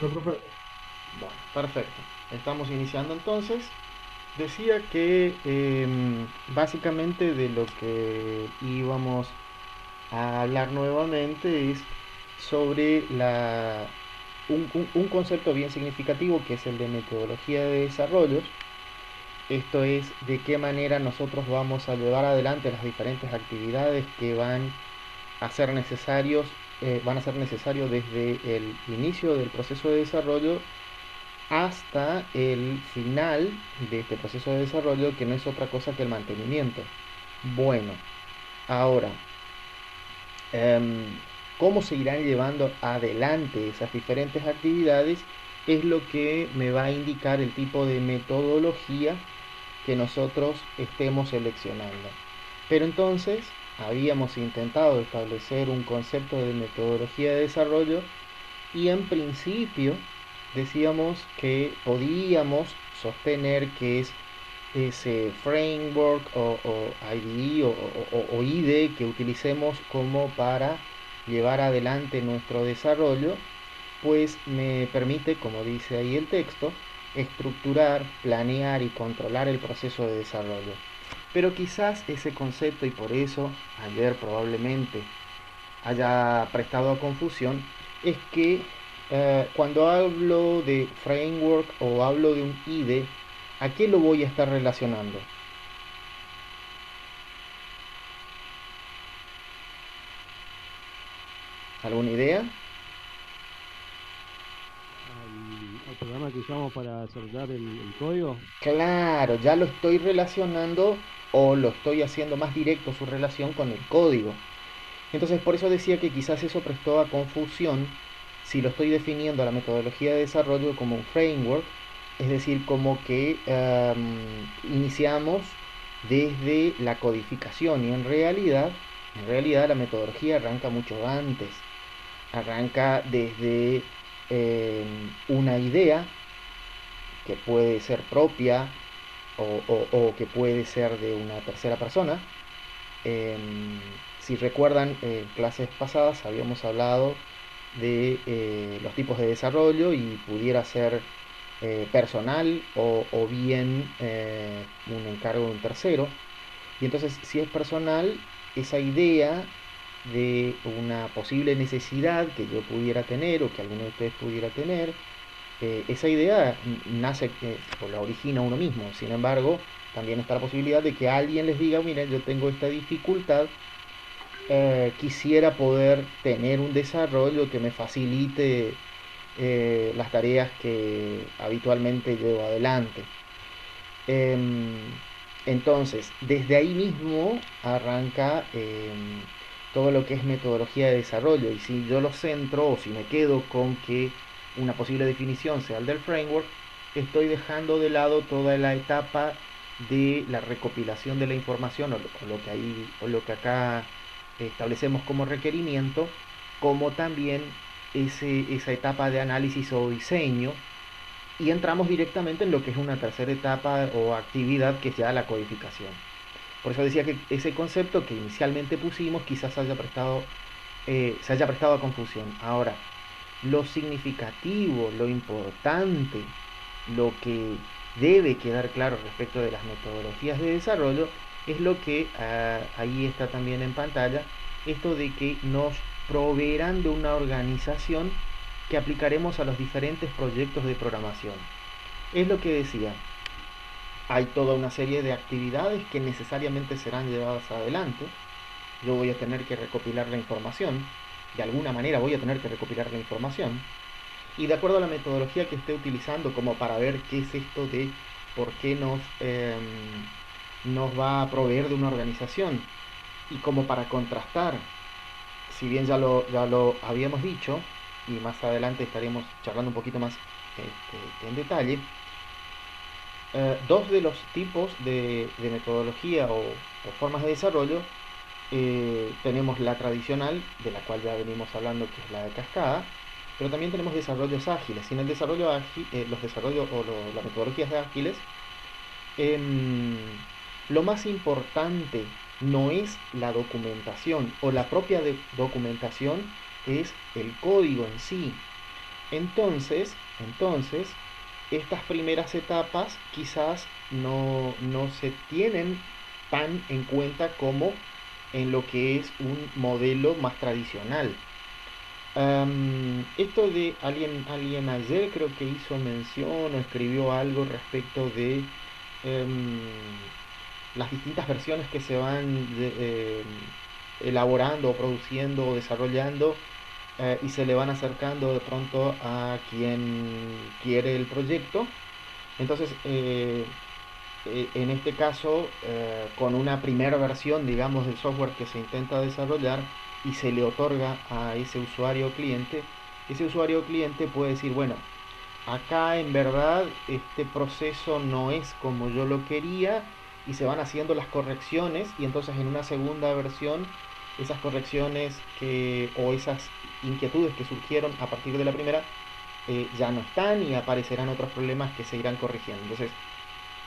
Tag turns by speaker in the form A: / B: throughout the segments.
A: listo, profe.
B: Bueno, perfecto. Estamos iniciando entonces. Decía que básicamente de lo que íbamos a hablar nuevamente es sobre un concepto bien significativo que es el de metodología de desarrollos. Esto es de qué manera nosotros vamos a llevar adelante las diferentes actividades que van a ser necesarios desde el inicio del proceso de desarrollo hasta el final de este proceso de desarrollo, que no es otra cosa que el mantenimiento. Bueno, ahora, em, cómo se irán llevando adelante esas diferentes actividades es lo que me va a indicar el tipo de metodología que nosotros estemos seleccionando. Pero entonces habíamos intentado establecer un concepto de metodología de desarrollo y en principio decíamos que podíamos sostener que es ese framework o IDE o IDE que utilicemos como para llevar adelante nuestro desarrollo, pues me permite, como dice ahí el texto, estructurar, planear y controlar el proceso de desarrollo. Pero quizás ese concepto, y por eso ayer probablemente haya prestado a confusión, es que cuando hablo de framework o hablo de un IDE, ¿a qué lo voy a estar relacionando? ¿Alguna idea?
A: Al programa que usamos para desarrollar el código.
B: Claro, ya lo estoy relacionando o lo estoy haciendo más directo su relación con el código. Entonces por eso decía que quizás eso prestó a confusión si lo estoy definiendo a la metodología de desarrollo como un framework, es decir, como que iniciamos desde la codificación y en realidad la metodología arranca mucho antes, arranca desde una idea que puede ser propia o que puede ser de una tercera persona. Si recuerdan, clases pasadas habíamos hablado de los tipos de desarrollo y pudiera ser personal o bien un encargo de un tercero. Y entonces, si es personal, esa idea de una posible necesidad que yo pudiera tener o que alguno de ustedes pudiera tener, esa idea nace o la origina uno mismo. Sin embargo, también está la posibilidad de que alguien les diga, miren, yo tengo esta dificultad, quisiera poder tener un desarrollo que me facilite las tareas que habitualmente llevo adelante. Em, entonces, desde ahí mismo arranca todo lo que es metodología de desarrollo. Y si yo lo centro o si me quedo con que una posible definición sea el del framework, estoy dejando de lado toda la etapa de la recopilación de la información o lo que acá establecemos como requerimiento, como también esa etapa de análisis o diseño, y entramos directamente en lo que es una tercera etapa o actividad que es ya la codificación. Por eso decía que ese concepto que inicialmente pusimos quizás se haya prestado a confusión. Ahora, lo significativo, lo importante, lo que debe quedar claro respecto de las metodologías de desarrollo es lo que ahí está también en pantalla, esto de que nos proveerán de una organización que aplicaremos a los diferentes proyectos de programación. Es lo que decía, hay toda una serie de actividades que necesariamente serán llevadas adelante. Yo voy a tener que recopilar la información, de alguna manera voy a tener que recopilar la información, y de acuerdo a la metodología que esté utilizando, como para ver qué es esto de por qué nos va a proveer de una organización, y como para contrastar, si bien ya lo habíamos dicho, y más adelante estaremos charlando un poquito más en detalle, dos de los tipos de metodología o formas de desarrollo, tenemos la tradicional, de la cual ya venimos hablando, que es la de cascada, pero también tenemos desarrollos ágiles. Y en el desarrollo ágil, los desarrollos las metodologías ágiles, em, lo más importante no es la documentación o la propia documentación, es el código en sí. Entonces, estas primeras etapas quizás no se tienen tan en cuenta como en lo que es un modelo más tradicional. Esto de alguien ayer creo que hizo mención o escribió algo respecto de em, las distintas versiones que se van elaborando o produciendo o desarrollando, y se le van acercando de pronto a quien quiere el proyecto. Entonces, en este caso, con una primera versión, digamos, del software que se intenta desarrollar y se le otorga a ese usuario cliente puede decir, bueno, acá en verdad este proceso no es como yo lo quería, y se van haciendo las correcciones, y entonces en una segunda versión esas correcciones o esas inquietudes que surgieron a partir de la primera ya no están, y aparecerán otros problemas que se irán corrigiendo. Entonces,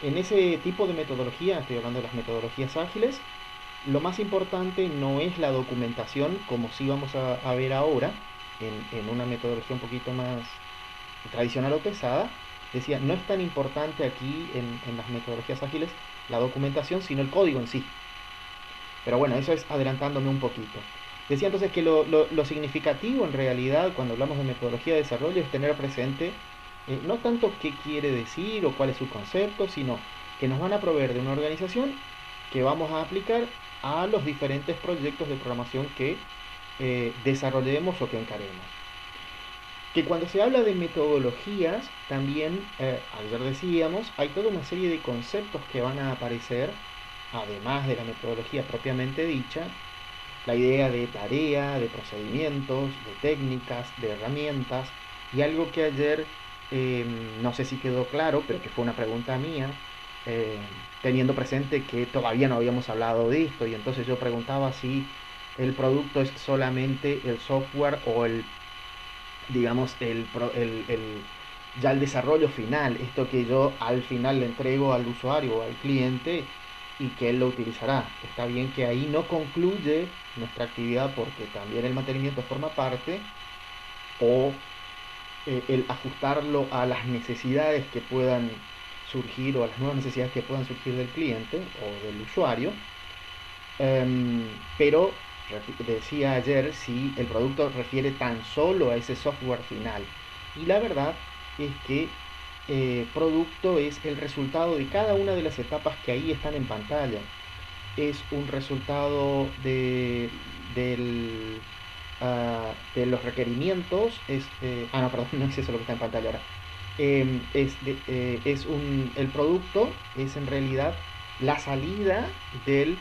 B: en ese tipo de metodología, estoy hablando de las metodologías ágiles, lo más importante no es la documentación, como sí vamos a ver ahora, en una metodología un poquito más tradicional o pesada. Decía, no es tan importante aquí en las metodologías ágiles la documentación, sino el código en sí. Pero bueno, eso es adelantándome un poquito. Decía entonces que lo significativo en realidad cuando hablamos de metodología de desarrollo es tener presente no tanto qué quiere decir o cuál es su concepto, sino que nos van a proveer de una organización que vamos a aplicar a los diferentes proyectos de programación que desarrollemos o que encaremos. Que cuando se habla de metodologías, también, ayer decíamos, hay toda una serie de conceptos que van a aparecer, además de la metodología propiamente dicha, la idea de tarea, de procedimientos, de técnicas, de herramientas, y algo que ayer no sé si quedó claro, pero que fue una pregunta mía, eh, teniendo presente que todavía no habíamos hablado de esto, y entonces yo preguntaba si el producto es solamente el software o digamos, ya el desarrollo final, esto que yo al final le entrego al usuario o al cliente y que él lo utilizará. Está bien que ahí no concluye nuestra actividad, porque también el mantenimiento forma parte, o el ajustarlo a las necesidades que puedan surgir, o a las nuevas necesidades que puedan surgir del cliente o del usuario. Pero decía ayer si el producto refiere tan solo a ese software final. Y la verdad es que producto es el resultado de cada una de las etapas que ahí están en pantalla. Es un resultado de los requerimientos. No, perdón, no es eso lo que está en pantalla ahora. El producto es en realidad la salida del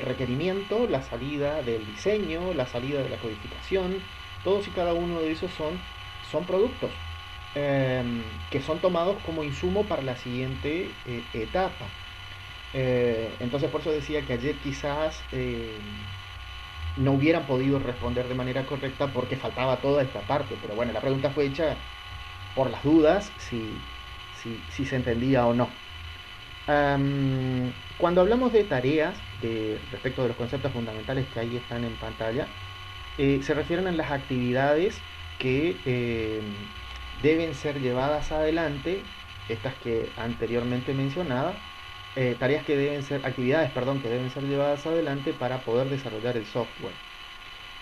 B: requerimiento, la salida del diseño, la salida de la codificación. Todos y cada uno de esos son productos que son tomados como insumo para la siguiente etapa. Entonces por eso decía que ayer quizás no hubieran podido responder de manera correcta porque faltaba toda esta parte, pero bueno, la pregunta fue hecha por las dudas, si se entendía o no. Cuando hablamos de tareas, respecto de los conceptos fundamentales que ahí están en pantalla, se refieren a las actividades que deben ser llevadas adelante, estas que anteriormente mencionaba, actividades, perdón, que deben ser llevadas adelante para poder desarrollar el software.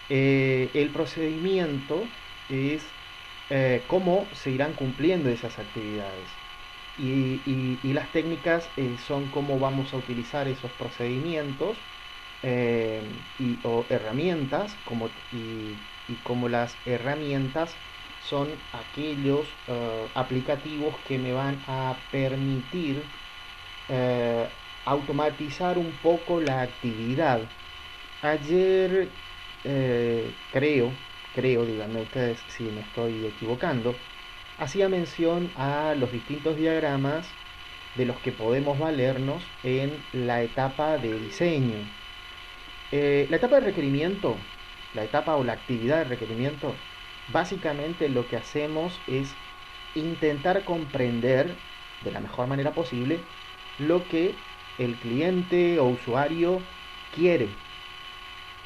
B: El procedimiento es cómo se irán cumpliendo esas actividades. Y las técnicas son cómo vamos a utilizar esos procedimientos o herramientas, y como las herramientas son aquellos aplicativos que me van a permitir automatizar un poco la actividad. Ayer creo, díganme ustedes si me estoy equivocando, hacía mención a los distintos diagramas de los que podemos valernos en la etapa de diseño. La etapa de requerimiento, la etapa o la actividad de requerimiento, básicamente lo que hacemos es intentar comprender de la mejor manera posible lo que el cliente o usuario quiere.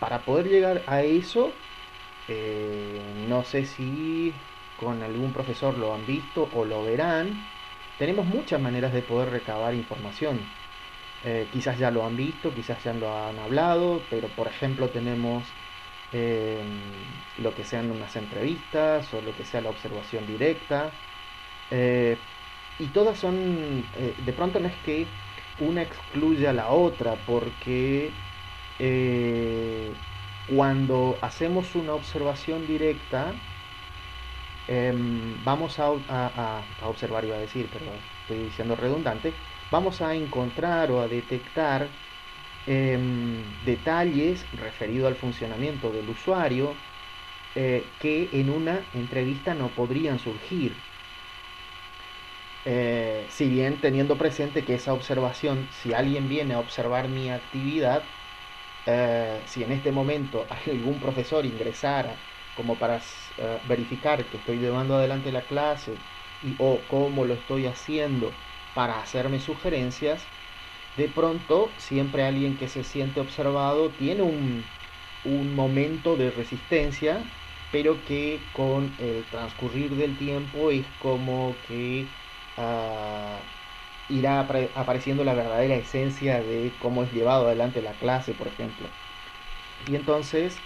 B: Para poder llegar a eso, no sé si con algún profesor lo han visto o lo verán, tenemos muchas maneras de poder recabar información. Quizás ya lo han visto, quizás ya lo han hablado, pero por ejemplo tenemos eh, lo que sean unas entrevistas o lo que sea la observación directa. eh, y todas son, de pronto no es que una excluya a la otra, porque eh, cuando hacemos una observación directa, vamos a observar, iba a decir, pero estoy siendo redundante, vamos a encontrar o a detectar detalles referidos al funcionamiento del usuario que en una entrevista no podrían surgir. Si bien teniendo presente que esa observación, si alguien viene a observar mi actividad, si en este momento algún profesor ingresara como para verificar que estoy llevando adelante la clase o cómo lo estoy haciendo para hacerme sugerencias, de pronto siempre alguien que se siente observado tiene un momento de resistencia, pero que con el transcurrir del tiempo es como que uh, irá apareciendo la verdadera esencia de cómo es llevado adelante la clase, por ejemplo. Y entonces,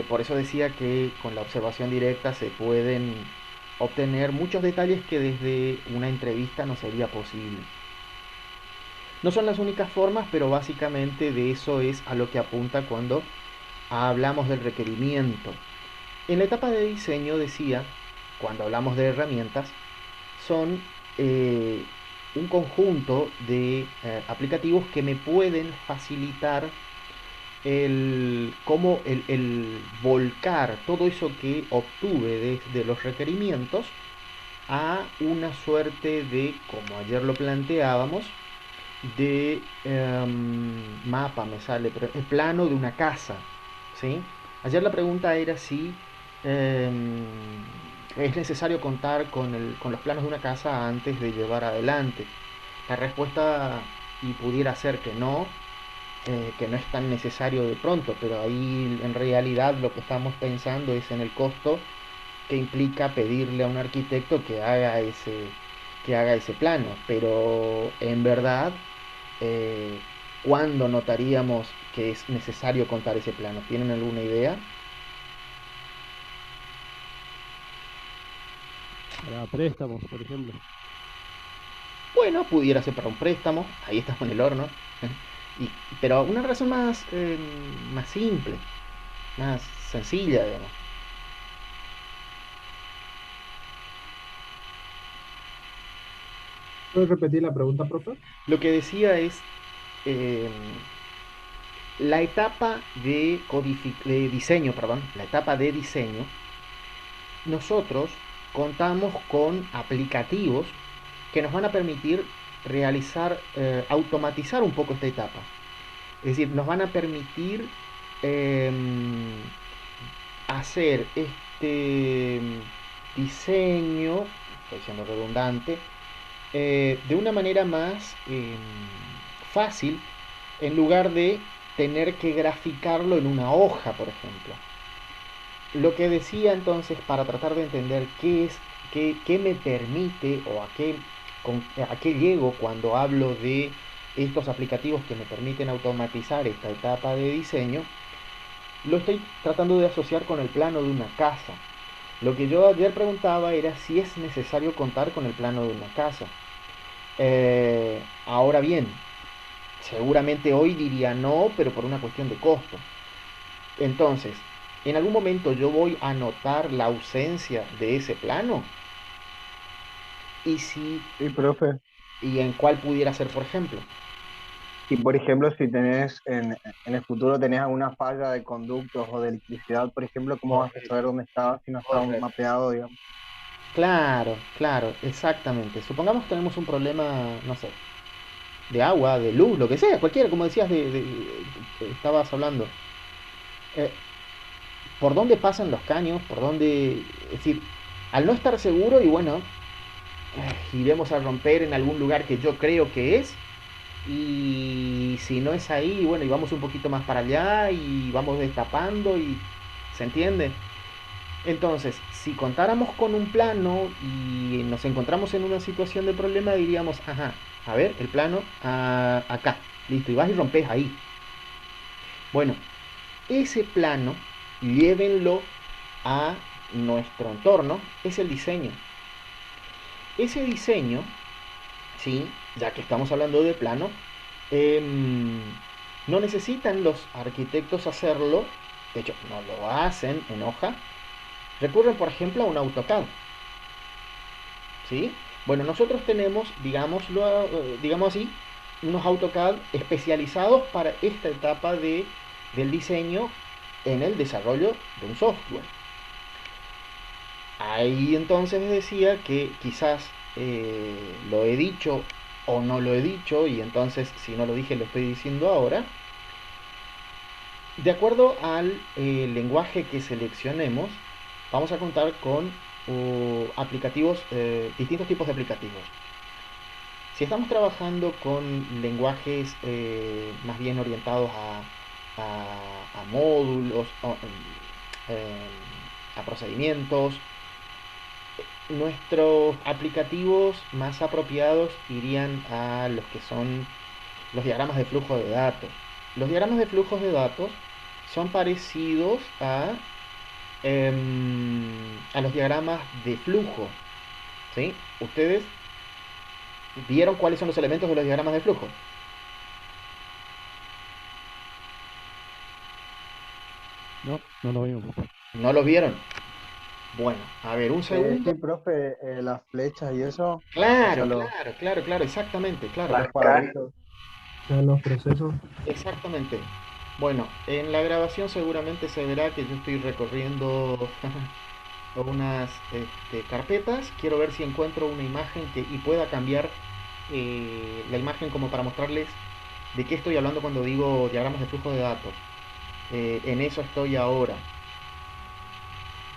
B: por eso decía que con la observación directa se pueden obtener muchos detalles que desde una entrevista no sería posible. No son las únicas formas, pero básicamente de eso es a lo que apunta cuando hablamos del requerimiento. En la etapa de diseño decía, cuando hablamos de herramientas, son un conjunto de aplicativos que me pueden facilitar el volcar todo eso que obtuve de los requerimientos a una suerte de, como ayer lo planteábamos, de mapa, me sale, pero el plano de una casa, ¿sí? Ayer la pregunta era si es necesario contar con los planos de una casa antes de llevar adelante. La respuesta y pudiera ser que no es tan necesario de pronto, pero ahí en realidad lo que estamos pensando es en el costo que implica pedirle a un arquitecto que haga ese plano. Pero en verdad, eh, ¿cuándo notaríamos que es necesario contar ese plano? ¿Tienen alguna idea?
A: Para préstamos, por ejemplo.
B: Bueno, pudiera ser para un préstamo, ahí estamos en el horno. Y, pero una razón más simple, más sencilla, digamos.
C: ¿Puedes repetir la pregunta, profe?
B: Lo que decía es, eh, la etapa de diseño, perdón, la etapa de diseño, nosotros contamos con aplicativos que nos van a permitir realizar, automatizar un poco esta etapa. Es decir, nos van a permitir eh, hacer este diseño, estoy siendo redundante, de una manera más fácil, en lugar de tener que graficarlo en una hoja, por ejemplo. Lo que decía entonces, para tratar de entender qué me permite o a qué llego cuando hablo de estos aplicativos que me permiten automatizar esta etapa de diseño, lo estoy tratando de asociar con el plano de una casa. Lo que yo ayer preguntaba era si es necesario contar con el plano de una casa. Ahora bien, seguramente hoy diría no, pero por una cuestión de costo. Entonces, ¿en algún momento yo voy a notar la ausencia de ese plano? Y si,
D: Sí, profe.
B: y en cuál pudiera ser, por ejemplo.
D: Y por ejemplo, si tenés en el futuro tenés alguna falla de conductos o de electricidad, por ejemplo, ¿cómo vas a
B: Correcto,
D: saber dónde está si no está
B: correcto.
D: mapeado, digamos?
B: Claro, claro, exactamente. Supongamos que tenemos un problema, no sé, de agua, de luz, lo que sea, cualquiera, como decías, estabas hablando. Eh, ¿Por dónde pasan los caños? ¿Por dónde? Es decir, al no estar seguro y bueno, iremos a romper en algún lugar que yo creo que es. Y si no es ahí, bueno, y vamos un poquito más para allá y vamos destapando y... ¿Se entiende? Entonces, si contáramos con un plano y nos encontramos en una situación de problema, diríamos, ajá, a ver, el plano acá, listo, y vas y rompes ahí. Bueno, ese plano, llévenlo a nuestro entorno, es el diseño. Ese diseño, ¿sí? Ya que estamos hablando de plano, em, no necesitan los arquitectos hacerlo, de hecho, no lo hacen en hoja, recurren, por ejemplo, a un AutoCAD, ¿sí? Bueno, nosotros tenemos, digamos así, unos AutoCAD especializados para esta etapa del diseño en el desarrollo de un software. Ahí entonces decía que quizás lo he dicho o no lo he dicho, y entonces si no lo dije lo estoy diciendo ahora. De acuerdo al lenguaje que seleccionemos, vamos a contar con aplicativos, distintos tipos de aplicativos. Si estamos trabajando con lenguajes más bien orientados a módulos, a procedimientos, nuestros aplicativos más apropiados irían a los que son los diagramas de flujo de datos. Los diagramas de flujos de datos son parecidos a los diagramas de flujo, ¿sí? Ustedes vieron cuáles son los elementos de los diagramas de flujo.
A: No, no lo vimos.
B: ¿No los vieron? Bueno, a ver, un segundo.
D: Sí, profe, las flechas y eso, o sea,
B: Claro, claro, claro, claro, exactamente, claro.
D: los cuadritos.
C: O sea, los procesos.
B: Exactamente. Bueno, en la grabación seguramente se verá que yo estoy recorriendo unas carpetas. Quiero ver si encuentro una imagen y pueda cambiar la imagen como para mostrarles de qué estoy hablando cuando digo diagramas de flujo de datos. En eso estoy ahora.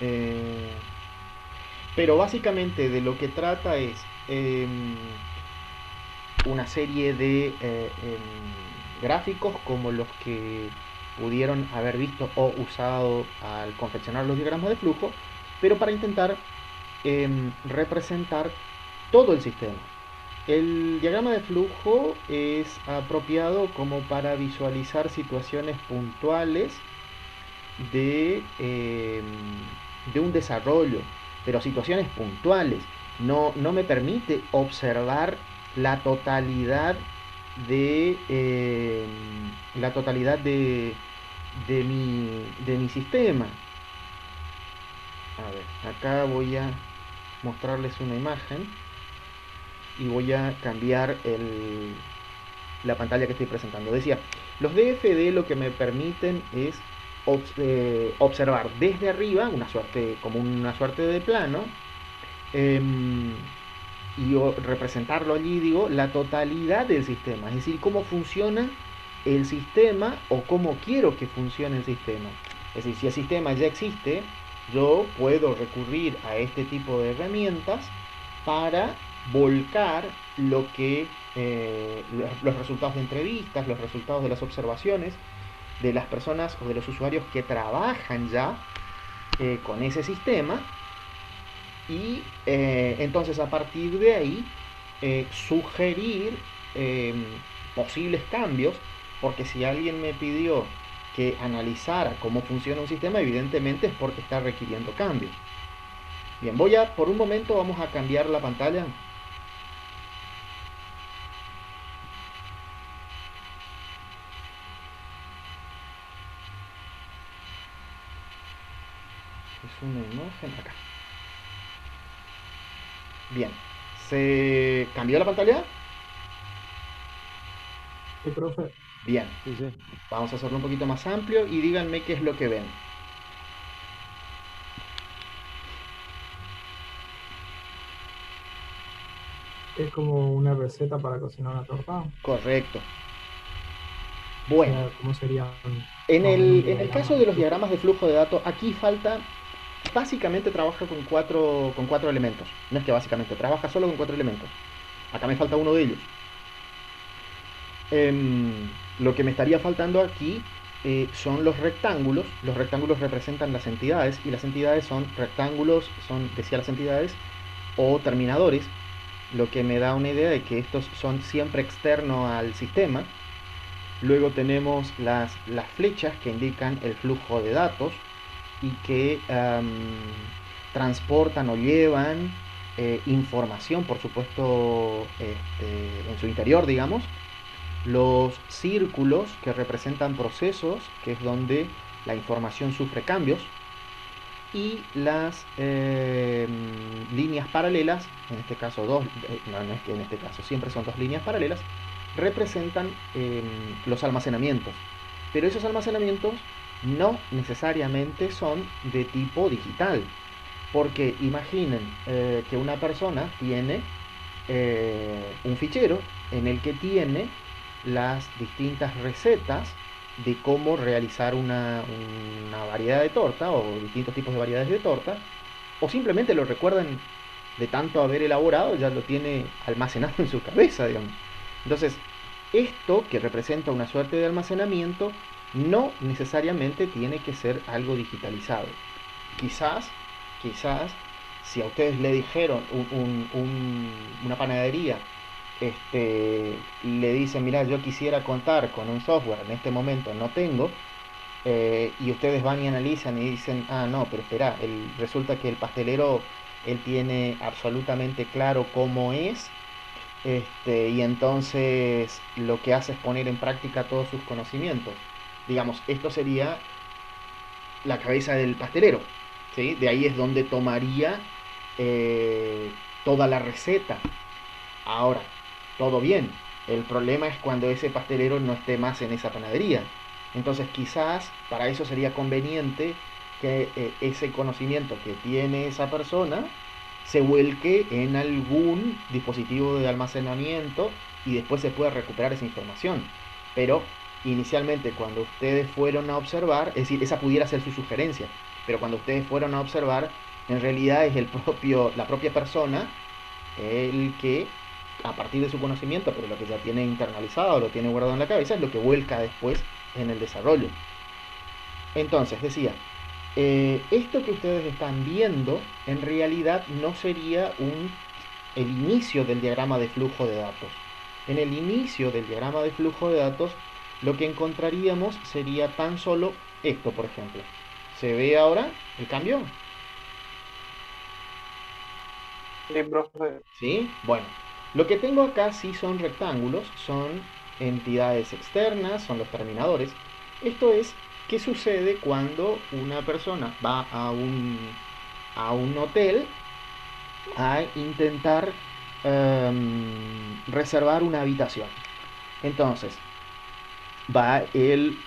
B: Eh, pero básicamente de lo que trata es una serie de gráficos como los que pudieron haber visto o usado al confeccionar los diagramas de flujo, pero para intentar representar todo el sistema. El diagrama de flujo es apropiado como para visualizar situaciones puntuales de un desarrollo, pero situaciones puntuales. No me permite observar la totalidad de mi sistema. A ver, acá voy a mostrarles una imagen y voy a cambiar la pantalla que estoy presentando. Decía, los DFD lo que me permiten es observar desde arriba como una suerte de plano, y representarlo allí, digo, la totalidad del sistema, es decir, cómo funciona el sistema o cómo quiero que funcione el sistema. Es decir, si el sistema ya existe, yo puedo recurrir a este tipo de herramientas para volcar los resultados de entrevistas, los resultados de las observaciones de las personas o de los usuarios que trabajan ya con ese sistema, y entonces a partir de ahí sugerir posibles cambios, porque si alguien me pidió que analizara cómo funciona un sistema, evidentemente es porque está requiriendo cambios. Bien, por un momento vamos a cambiar la pantalla. Es una imagen acá. Bien, ¿se cambió la pantalla?
C: Sí, profe.
B: Bien,
A: Sí, sí.
B: vamos a hacerlo un poquito más amplio y díganme qué es lo que ven.
C: Es como una receta para cocinar una torta.
B: Correcto.
C: O
B: Bueno,
C: sea, ¿cómo sería
B: en
C: más o menos un
B: el
C: diagrama
B: caso
C: de
B: de los
C: flujo?
B: diagramas de flujo de datos, aquí falta, básicamente trabaja con cuatro elementos. No es que básicamente, trabaja solo con 4 elementos. Acá me falta uno de ellos. Lo que me estaría faltando aquí son los rectángulos. Los rectángulos representan las entidades y las entidades son rectángulos, son, decía, las entidades o terminadores, lo que me da una idea de que estos son siempre externos al sistema. Luego tenemos las flechas que indican el flujo de datos y que transportan o llevan información, por supuesto, en su interior, digamos. Los círculos que representan procesos, que es donde la información sufre cambios. Y las líneas paralelas, en este caso dos, no es que en este caso siempre son dos líneas paralelas, representan los almacenamientos. Pero esos almacenamientos no necesariamente son de tipo digital. Porque imaginen que una persona tiene un fichero en el que tiene las distintas recetas de cómo realizar una variedad de torta o distintos tipos de variedades de torta, o simplemente lo recuerdan de tanto haber elaborado, ya lo tiene almacenado en su cabeza, digamos. Entonces, esto que representa una suerte de almacenamiento no necesariamente tiene que ser algo digitalizado. Quizás, si a ustedes le dijeron una panadería, le dicen, mira, yo quisiera contar con un software, en este momento no tengo, y ustedes van y analizan y dicen, ah, no, pero espera, resulta que el pastelero, él tiene absolutamente claro cómo es, y entonces lo que hace es poner en práctica todos sus conocimientos. Digamos, esto sería la cabeza del pastelero, ¿sí? De ahí es donde tomaría toda la receta. Ahora, todo bien. El problema es cuando ese pastelero no esté más en esa panadería. Entonces quizás para eso sería conveniente que ese conocimiento que tiene esa persona se vuelque en algún dispositivo de almacenamiento y después se pueda recuperar esa información. Pero inicialmente cuando ustedes fueron a observar, es decir, esa pudiera ser su sugerencia, pero cuando ustedes fueron a observar, en realidad es la propia persona el que, a partir de su conocimiento, pero lo que ya tiene internalizado, lo tiene guardado en la cabeza, es lo que vuelca después en el desarrollo. Entonces, decía, esto que ustedes están viendo, en realidad no sería el inicio del diagrama de flujo de datos. En el inicio del diagrama de flujo de datos, lo que encontraríamos sería tan solo esto, por ejemplo. ¿Se ve ahora el cambio?
D: Sí, profe.
B: ¿Sí? Bueno, lo que tengo acá sí son rectángulos, son entidades externas, son los terminadores. Esto es, ¿qué sucede cuando una persona va a un hotel a intentar reservar una habitación? Entonces, va el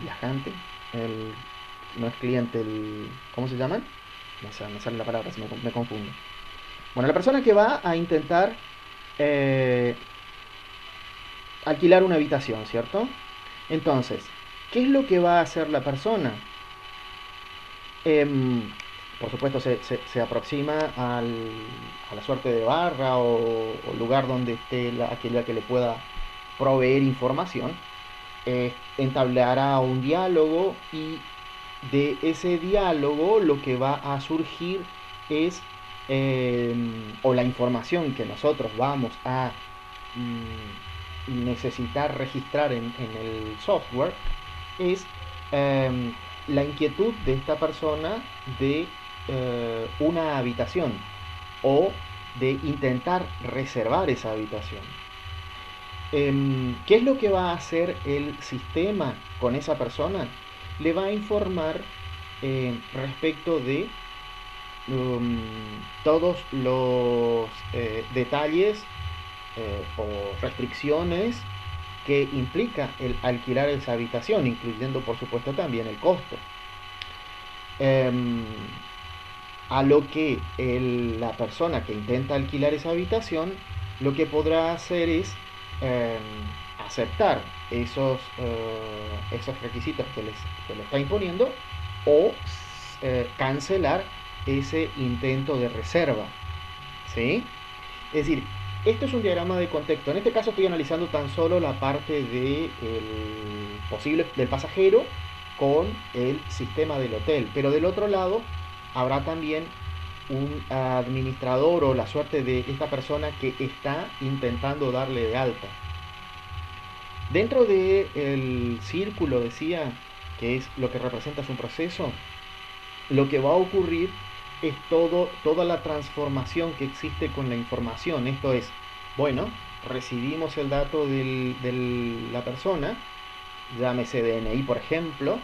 B: viajante, no es cliente, ¿cómo se llaman? No sé, me sale la palabra, me confundo. Bueno, la persona que va a intentar alquilar una habitación, ¿cierto? Entonces, ¿qué es lo que va a hacer la persona? Por supuesto, se aproxima a la suerte de barra o lugar donde esté aquella que le pueda proveer información. Entablará un diálogo y de ese diálogo lo que va a surgir es, o la información que nosotros vamos a necesitar registrar en el software, es la inquietud de esta persona de una habitación o de intentar reservar esa habitación. ¿Qué es lo que va a hacer el sistema con esa persona? Le va a informar respecto de todos los detalles o restricciones que implica el alquilar esa habitación, incluyendo por supuesto también el costo. A lo que la persona que intenta alquilar esa habitación, lo que podrá hacer es aceptar esos requisitos que le está imponiendo o cancelar ese intento de reserva, ¿sí? Es decir, Esto es un diagrama de contexto. En este caso estoy analizando tan solo la parte de posible del pasajero con el sistema del hotel. Pero del otro lado habrá también un administrador o la suerte de esta persona que está intentando darle de alta. Dentro del círculo, decía, que es lo que representa un proceso, lo que va a ocurrir es toda la transformación que existe con la información. Esto es, bueno, recibimos el dato de la persona, llámese DNI por ejemplo,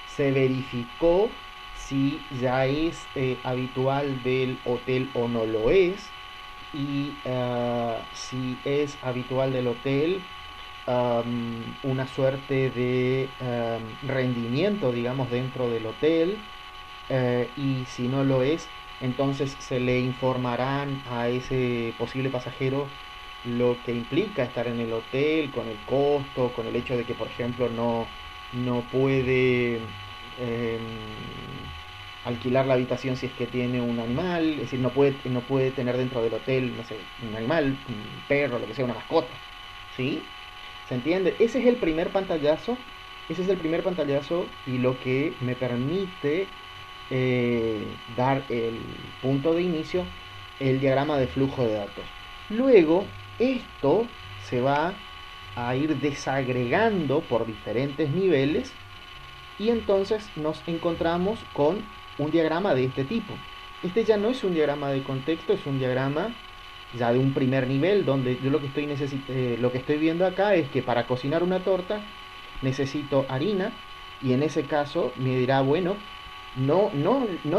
B: se verificó si ya es habitual del hotel o no lo es, y si es habitual del hotel, una suerte de rendimiento, digamos, dentro del hotel, y si no lo es, entonces se le informarán a ese posible pasajero lo que implica estar en el hotel, con el costo, con el hecho de que, por ejemplo, no puede alquilar la habitación si es que tiene un animal, es decir, no puede tener dentro del hotel, no sé, un animal, un perro, lo que sea, una mascota, ¿sí? ¿Se entiende? Ese es el primer pantallazo, y lo que me permite dar el punto de inicio, el diagrama de flujo de datos. Luego, esto se va a ir desagregando por diferentes niveles y entonces nos encontramos con un diagrama de este tipo. Este ya no es un diagrama de contexto, es un diagrama ya de un primer nivel, donde yo lo que estoy viendo acá es que para cocinar una torta necesito harina, y en ese caso me dirá, bueno, no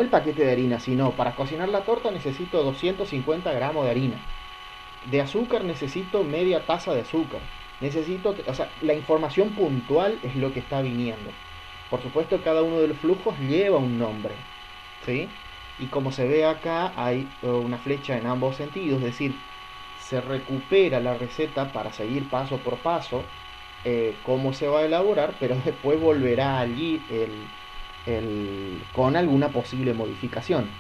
B: el paquete de harina, sino para cocinar la torta necesito 250 gramos de harina. De azúcar necesito media taza de azúcar. O sea, la información puntual es lo que está viniendo. Por supuesto, cada uno de los flujos lleva un nombre, ¿sí? Y como se ve acá, hay una flecha en ambos sentidos, es decir, se recupera la receta para seguir paso por paso cómo se va a elaborar, pero después volverá allí con alguna posible modificación.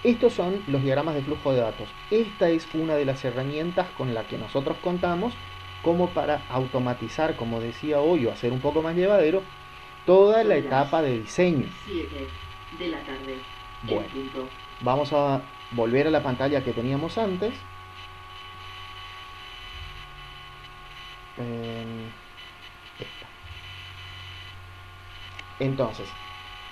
B: Estos son los diagramas de flujo de datos. Esta es una de las herramientas con la que nosotros contamos como para automatizar, como decía hoy, o hacer un poco más llevadero toda la etapa de diseño.
E: 7 de la tarde.
B: Bueno, vamos a volver a la pantalla que teníamos antes. Esta. Entonces,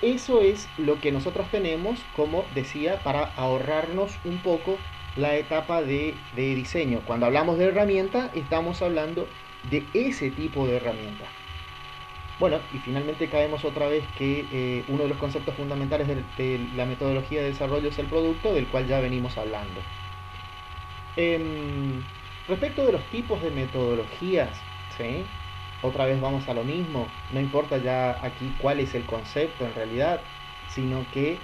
B: eso es lo que nosotros tenemos, como decía, para ahorrarnos un poco la etapa de diseño. Cuando hablamos de herramienta, estamos hablando de ese tipo de herramienta. Bueno, y finalmente caemos otra vez que uno de los conceptos fundamentales de la metodología de desarrollo es el producto, del cual ya venimos hablando. Respecto de los tipos de metodologías, ¿sí? Otra vez vamos a lo mismo, no importa ya aquí cuál es el concepto en realidad, sino que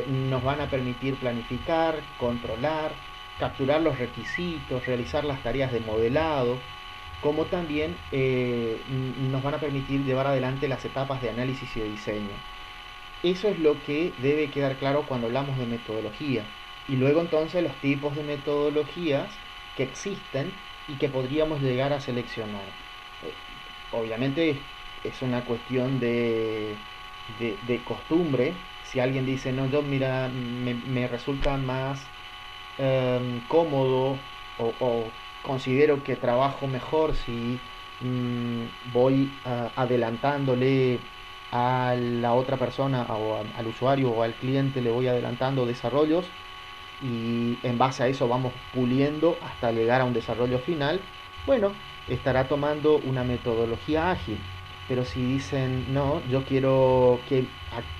B: nos van a permitir planificar, controlar, capturar los requisitos, realizar las tareas de modelado, como también nos van a permitir llevar adelante las etapas de análisis y de diseño. Eso es lo que debe quedar claro cuando hablamos de metodología. Y luego entonces los tipos de metodologías que existen y que podríamos llegar a seleccionar. Obviamente es una cuestión de costumbre. Si alguien dice, no, yo mira, me resulta más cómodo o considero que trabajo mejor si voy adelantándole a la otra persona o al usuario o al cliente, le voy adelantando desarrollos y en base a eso vamos puliendo hasta llegar a un desarrollo final. Bueno, estará tomando una metodología ágil. Pero si dicen, no, yo quiero que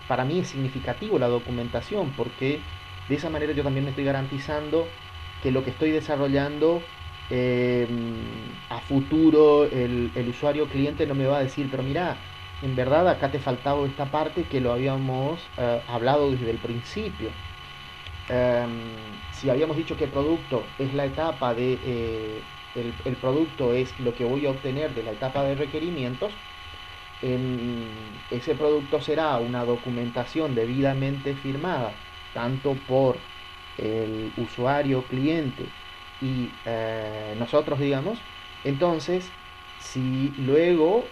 B: para mí es significativo la documentación, porque de esa manera yo también me estoy garantizando que lo que estoy desarrollando a futuro el usuario cliente no me va a decir, pero mira, en verdad acá te faltaba esta parte que lo habíamos hablado desde el principio. Si habíamos dicho que el producto es la etapa de el producto es lo que voy a obtener de la etapa de requerimientos, ese producto será una documentación debidamente firmada tanto por el usuario cliente y nosotros, digamos. Entonces, si luego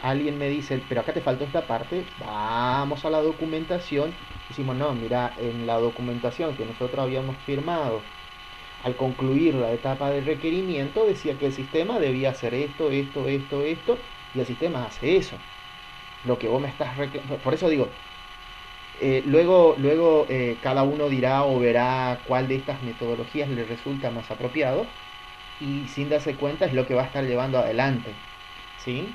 B: alguien me dice, pero acá te faltó esta parte, vamos a la documentación. Decimos, no, mira, en la documentación que nosotros habíamos firmado al concluir la etapa de requerimiento, decía que el sistema debía hacer esto, esto, esto, esto, y el sistema hace eso. Lo que vos me estás reclamando. Por eso digo, luego cada uno dirá o verá cuál de estas metodologías le resulta más apropiado, y sin darse cuenta es lo que va a estar llevando adelante, ¿sí?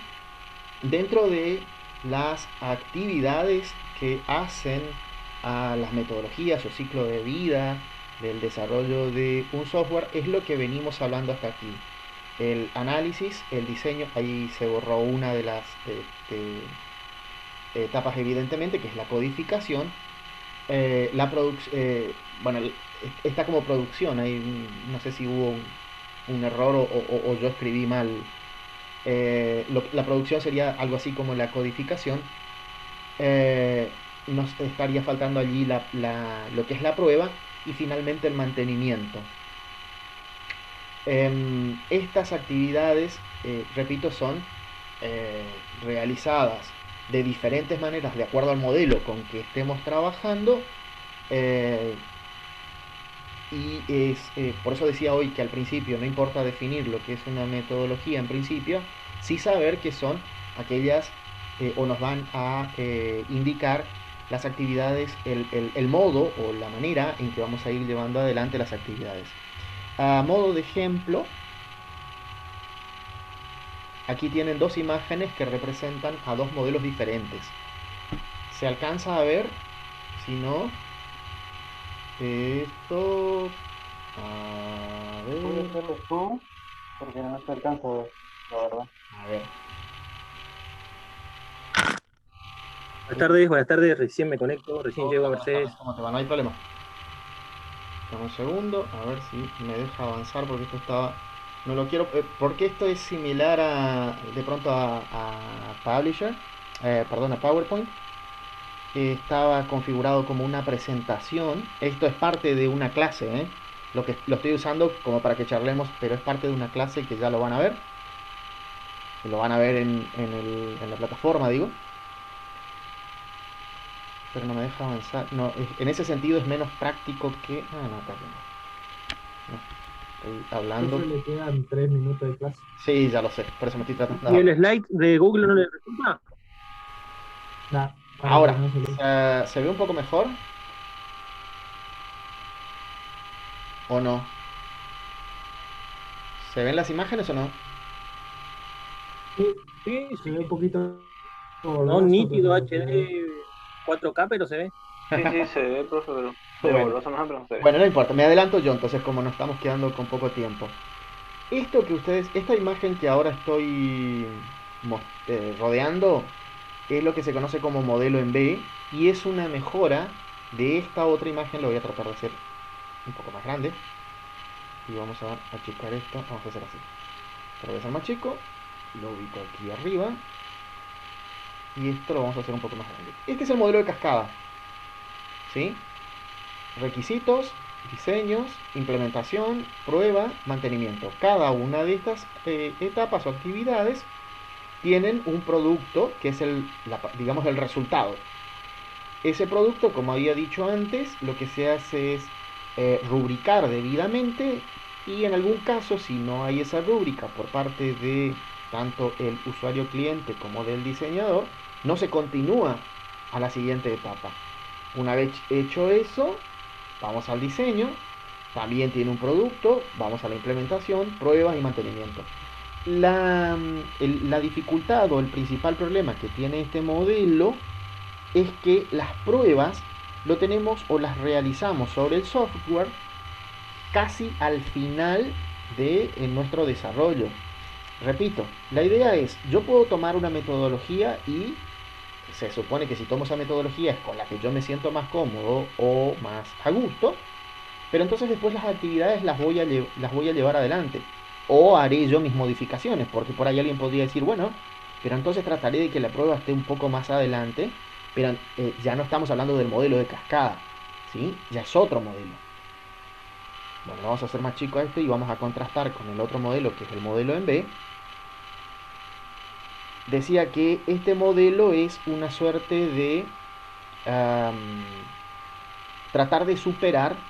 B: Dentro de las actividades que hacen a las metodologías o ciclo de vida del desarrollo de un software, es lo que venimos hablando hasta aquí. El análisis, el diseño, ahí se borró una de las etapas evidentemente, que es la codificación. Bueno, está como producción, ahí no sé si hubo un error o yo escribí mal. La producción sería algo así como la codificación. Nos estaría faltando allí lo que es la prueba y finalmente el mantenimiento. Estas actividades, repito, son realizadas de diferentes maneras de acuerdo al modelo con que estemos trabajando. Por eso decía hoy que al principio no importa definir lo que es una metodología en principio, sí saber que son aquellas o nos van a indicar las actividades, el modo o la manera en que vamos a ir llevando adelante las actividades. A modo de ejemplo, aquí tienen dos imágenes que representan a dos modelos diferentes. ¿Se alcanza a ver? Si no, esto... A ver...
D: Puede hacerlo tú, porque no se alcanza a ver, la verdad.
B: A ver.
F: Buenas tardes, recién me conecto, recién llego a Mercedes.
B: ¿Cómo te va? No hay problema. Dame un segundo, a ver si me deja avanzar porque esto estaba... No lo quiero... porque esto es similar de pronto a Publisher, perdón, a PowerPoint. Estaba configurado como una presentación. Esto es parte de una clase, lo estoy usando como para que charlemos, pero es parte de una clase que ya lo van a ver. Lo van a ver en la plataforma, digo. Pero no me deja avanzar. No, en ese sentido es menos práctico que... Ah, no, acá no. Estoy hablando...
C: Le quedan 3 minutos de clase.
B: Sí, ya lo sé, por eso me estoy tratando.
F: ¿Y el slide de Google no le resulta?
C: Nah,
B: Ahora,
C: no se le-
B: ¿se ve un poco mejor? ¿O no? ¿Se ven las imágenes o no?
C: Sí, se ve un poquito
F: No,
C: borroso,
F: nítido,
C: pero se ve.
F: HD, 4K, pero se ve.
D: Sí, se ve, profe, pero
B: Bueno.
D: borroso más, pero se ve.
B: Bueno, no importa, me adelanto yo entonces, como nos estamos quedando con poco tiempo. Esta imagen que ahora estoy rodeando, es lo que se conoce como modelo en B, y es una mejora de esta otra imagen. Lo voy a tratar de hacer un poco más grande, y vamos a achicar esto. Vamos a hacer así. Lo voy a hacer más chico, lo ubico aquí arriba, y esto lo vamos a hacer un poco más grande. Este es el modelo de cascada, ¿sí? Requisitos, diseños, implementación, prueba, mantenimiento. Cada una de estas etapas o actividades tienen un producto que es digamos, el resultado. Ese producto, como había dicho antes, lo que se hace es rubricar debidamente, y en algún caso, si no hay esa rúbrica por parte de tanto el usuario cliente como del diseñador, no se continúa a la siguiente etapa. Una vez hecho eso, vamos al diseño, también tiene un producto, vamos a la implementación, pruebas y mantenimiento. La dificultad o el principal problema que tiene este modelo es que las pruebas lo tenemos o las realizamos sobre el software casi al final de nuestro desarrollo. Repito, la idea es, yo puedo tomar una metodología y se supone que si tomo esa metodología es con la que yo me siento más cómodo o más a gusto, pero entonces después las actividades las voy a llevar adelante, o haré yo mis modificaciones, porque por ahí alguien podría decir, bueno, pero entonces trataré de que la prueba esté un poco más adelante, pero ya no estamos hablando del modelo de cascada, ¿sí? Ya es otro modelo. Bueno, lo vamos a hacer más chico a este y vamos a contrastar con el otro modelo, que es el modelo en B. Decía que este modelo es una suerte de tratar de superar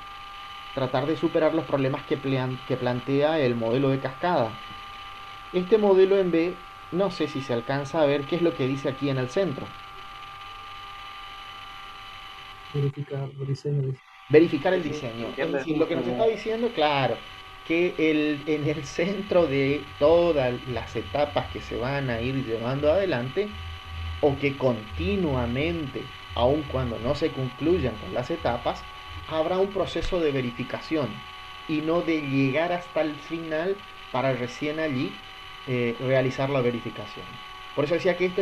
B: los problemas que plantea el modelo de cascada. Este modelo en B, no sé si se alcanza a ver qué es lo que dice aquí en el centro.
C: Verificar el diseño.
B: Verificar el
D: Sí,
B: diseño. Es
D: entiendo,
B: decir, lo que nos
D: como-
B: está diciendo, claro, que en el centro de todas las etapas que se van a ir llevando adelante, o que continuamente, aun cuando no se concluyan con las etapas, habrá un proceso de verificación y no de llegar hasta el final para recién allí realizar la verificación. Por eso decía que esto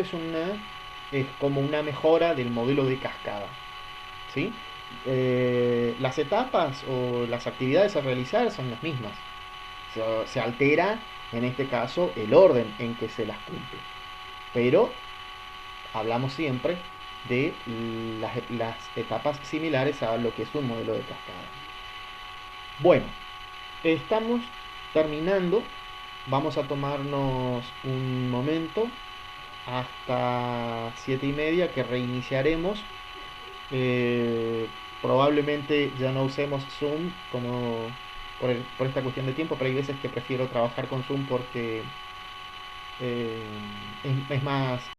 B: es como una mejora del modelo de cascada, ¿sí? Las etapas o las actividades a realizar son las mismas. Se altera, en este caso, el orden en que se las cumple. Pero hablamos siempre de las etapas similares a lo que es un modelo de cascada. Bueno, estamos terminando. Vamos a tomarnos un momento hasta 7:30 que reiniciaremos. Probablemente ya no usemos Zoom como por esta cuestión de tiempo, pero hay veces que prefiero trabajar con Zoom porque es más